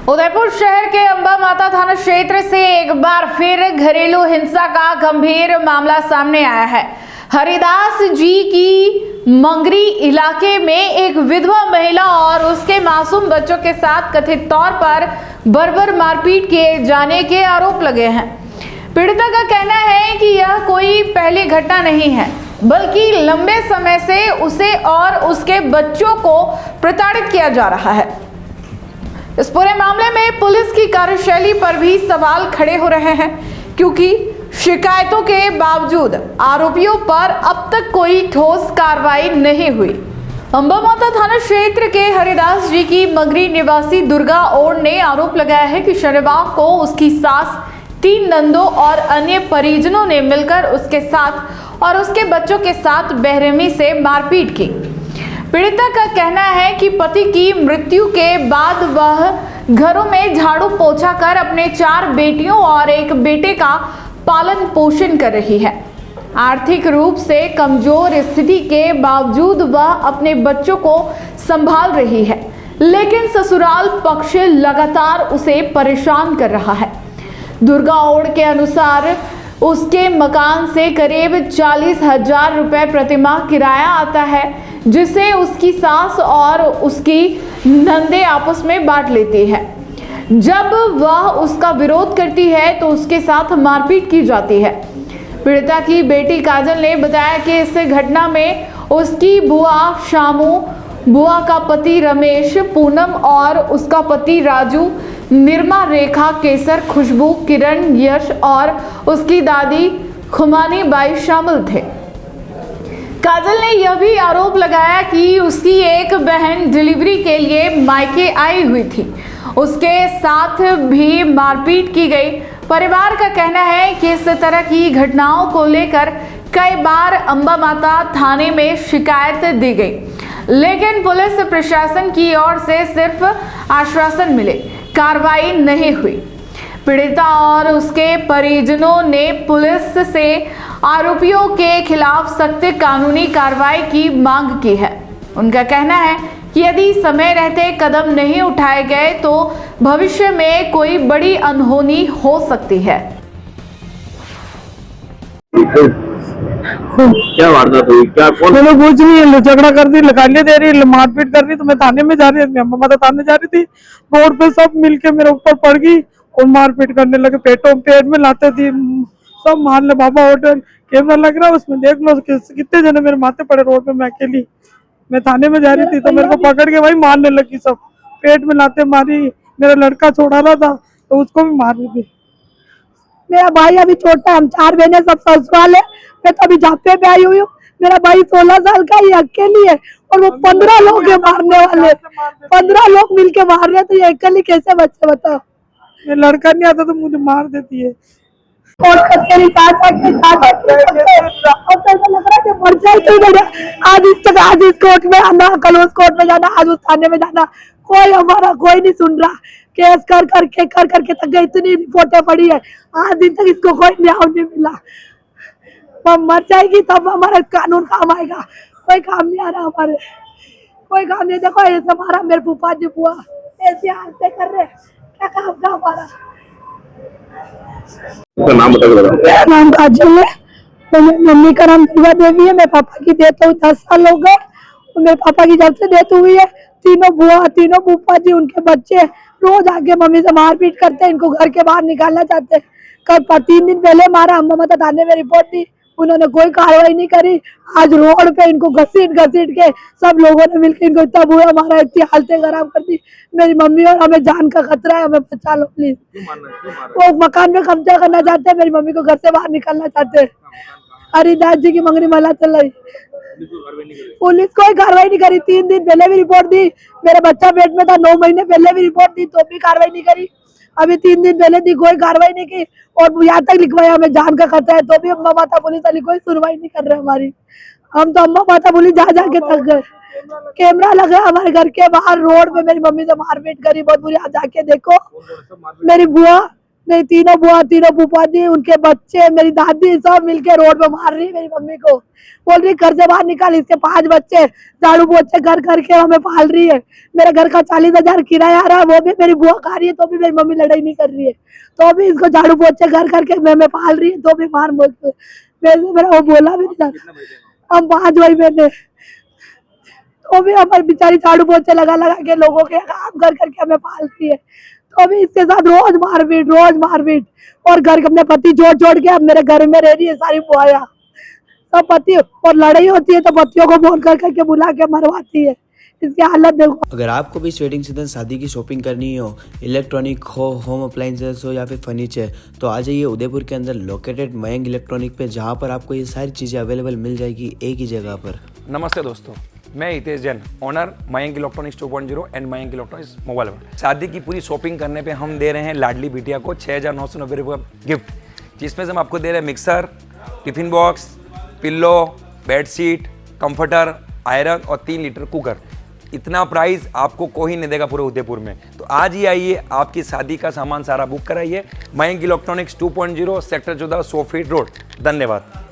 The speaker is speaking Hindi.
उदयपुर शहर के अंबा माता थाना क्षेत्र से एक बार फिर घरेलू हिंसा का गंभीर मामला सामने आया है। हरिदास जी की मंगरी इलाके में एक विधवा महिला और उसके मासूम बच्चों के साथ कथित तौर पर बर्बर मारपीट किए जाने के आरोप लगे हैं। पीड़िता का कहना है कि यह कोई पहली घटना नहीं है, बल्कि लंबे समय से उसे और उसके बच्चों को प्रताड़ित किया जा रहा है। इस पूरे मामले में पुलिस की कार्यशैली पर भी सवाल खड़े हो रहे हैं, क्योंकि शिकायतों के बावजूद आरोपियों पर अब तक कोई ठोस कार्रवाई नहीं हुई। अंबा माता थाना क्षेत्र के हरिदास जी की मंगरी निवासी दुर्गा ओड ने आरोप लगाया है कि शनिवार को उसकी सास, 3 नंदों और अन्य परिजनों ने मिलकर उसके साथ और उसके बच्चों के साथ बेरहमी से मारपीट की। पीड़िता का कहना है कि पति की मृत्यु के बाद वह घरों में झाड़ू पोछा कर अपने 4 बेटियों और एक बेटे का पालन पोषण कर रही है। आर्थिक रूप से कमजोर स्थिति के बावजूद वह अपने बच्चों को संभाल रही है, लेकिन ससुराल पक्ष लगातार उसे परेशान कर रहा है। दुर्गा ओड के अनुसार उसके मकान से करीब 40,000 रुपए प्रतिमाह किराया आता है, जिसे उसकी सास और उसकी नंदे आपस में बांट लेती है। जब वह उसका विरोध करती है तो उसके साथ मारपीट की जाती है। पीड़िता की बेटी काजल ने बताया कि इस घटना में उसकी बुआ शामू, बुआ का पति रमेश, पूनम और उसका पति राजू, निर्मा, रेखा, केसर, खुशबू, किरण, यश और उसकी दादी खुमानी बाई शामिल थे। काजल ने यह भी आरोप लगाया कि उसकी एक बहन डिलीवरी के लिए मायके आई हुई थी, उसके साथ भी मारपीट की गई। परिवार का कहना है कि इस तरह की घटनाओं को लेकर कई बार अंबा माता थाने में शिकायत दी गई, लेकिन पुलिस प्रशासन की ओर से सिर्फ आश्वासन मिले, कार्रवाई नहीं हुई। पीड़िता और उसके परिजनों ने पुलिस से आरोपियों के खिलाफ सख्त कानूनी कार्रवाई की मांग की है। उनका कहना है कि यदि समय रहते कदम नहीं उठाए गए तो भविष्य में कोई बड़ी अनहोनी हो सकती है। क्या वारदात हुई? क्या कौन? मैंने कुछ नहीं, झगड़ा कर दी, गालियां दे रही, मारपीट कर रही, तो मैं थाने में जा रही थी, अम्मा माता थाने जा रही थी। रोड पे सब मिलके मेरे ऊपर पड़ गई और मारपीट करने लगे, पेट में लाते थी, सब मार ले। बाबा होटल कैमरा लग रहा है, उसमें देख लो कितने जने मेरे माथे पड़े रोड पे। मैं अकेली, मैं थाने में जा रही थी तो मेरे को पकड़ के भाई मारने लगी, सब पेट में लाते मारी। मेरा लड़का छोड़ा रहा था तो उसको भी मार रही थी। मेरा भाई अभी छोटा, हम 4 बहनें सब ससुराल है। मैं तो अभी जाते पे आई हुई हूँ। मेरा भाई 16 साल का, ये अकेली है और वो 15 लोग है मारने वाले, 15 लोग मिलके मार रहे, तो ये अकेली कैसे बच्चे बताओ। मेरा लड़का नहीं आता तो मुझे मार देती है। कोर्ट कचहरी मर जाए, आज इस कोर्ट में आना, कल उस कोर्ट में जाना, आज उस थाने में जाना, कोई हमारा कोई नहीं सुन रहा। केस कर करके तक गई, इतनी रिपोर्टें पड़ी है, आज दिन तक इसको कोई न्याय नहीं मिला। हम मर जाएगी तब हमारा कानून काम आएगा, कोई काम नहीं आ रहा हमारे, कोई काम नहीं। देखो ऐसे हमारा मेरे फूफा जी बुआ ऐसे हालते कर रहे, क्या काम था हमारा। नाम बताइए। नाम काजल है, तो मेरी मम्मी का नाम दुर्गा देवी है। मेरे पापा की डेथ हुई 10 साल हो गए, तो मेरे पापा की जब से डेथ हुई है, तीनों बुआ, तीनों फूफा जी, उनके बच्चे रोज आके मम्मी से मारपीट करते हैं, इनको घर के बाहर निकालना चाहते हैं। कल 3 दिन पहले मारा, अम्मा माता थाने में रिपोर्ट दी, उन्होंने कोई कार्रवाई नहीं करी। आज रोड पे इनको घसीट के सब लोगों ने मिलकर इनको इतना बुरा मारा, इतनी हालतें खराब कर दी। मेरी मम्मी और हमें जान का खतरा है, हमें बचा लो प्लीज। वो मकान में कब्जा करना चाहते हैं, मेरी मम्मी को घर से बाहर निकालना चाहते हैं। हरिदास जी की मंगनी मला चल रही, पुलिस कोई कार्रवाई नहीं करी। 3 दिन पहले भी रिपोर्ट दी, मेरा बच्चा पेट में था, 9 महीने पहले भी रिपोर्ट दी, तो भी कार्रवाई नहीं करी। अभी 3 दिन पहले दी, कोई कार्रवाई नहीं की, और यहाँ तक लिखवाया हमें जान का खतरा है, तो भी अम्बा माता पुलिस वाली कोई सुनवाई नहीं कर रहे हमारी। हम तो अम्बा माता पुलिस जा के थक गए। कैमरा लगा हमारे घर के बाहर, रोड पे मेरी मम्मी से मारपीट करी बहुत बुरी, आप जाके देखो। मेरी बुआ, नहीं, तीनों बुआ, तीनों फूफा जी, उनके बच्चे, मेरी दादी सब मिलके रोड पे मार रही है मेरी मम्मी को। बोल रही घर से बाहर निकाल, इसके 5 बच्चे झाड़ू पोछे कर करके हमें पाल रही है। मेरे घर का 40,000 किराया आ रहा है, वो भी मेरी बुआ खा रही है, तो भी मेरी मम्मी लड़ाई नहीं कर रही है। तो भी इसको झाड़ू पोछे कर करके मैं पाल रही है, तो भी मार मेरा वो बोला भी नहीं था। हम 5 भाई बहन, तो भी हमारी बेचारी झाड़ू पोछे लगा लगा के लोगों के काम कर करके हमें पालती है। तो भी इसके साथ रोज मारपीट और घर के अपने पति जोड़ के अब मेरे घर में रह रही है सारी बुआया सब पति, और लड़ाई होती है तो पतियों को फोन कर करके बुला के मरवाती है। इसकी हालत देखो। अगर आपको भी इस वेडिंग सीजन शादी की शॉपिंग करनी हो, इलेक्ट्रॉनिक हो, होम अप्लाइंसेस हो या फिर फर्नीचर, तो आ जाइए उदयपुर के अंदर लोकेटेड मयंक इलेक्ट्रॉनिक पे, जहाँ पर आपको ये सारी चीज़ें अवेलेबल मिल जाएगी एक ही जगह पर। नमस्ते दोस्तों, मैं Hitesh Jain, owner Mayank electronics 2.0 and Mayank electronics mobile world. शादी की पूरी शॉपिंग करने पे हम दे रहे हैं लाडली बिटिया को 6,990 रुपये का गिफ्ट, जिसमें से हम आपको दे रहे हैं mixer, tiffin box, pillow, bedsheet, comforter, iron और 3 लीटर कुकर। इतना प्राइस आपको कोई नहीं देगा पूरे उदयपुर में। तो आज ही आइए, आपकी शादी का सामान सारा बुक कराइए। Mayank electronics 2.0 sector 14 100 feet road. धन्यवाद।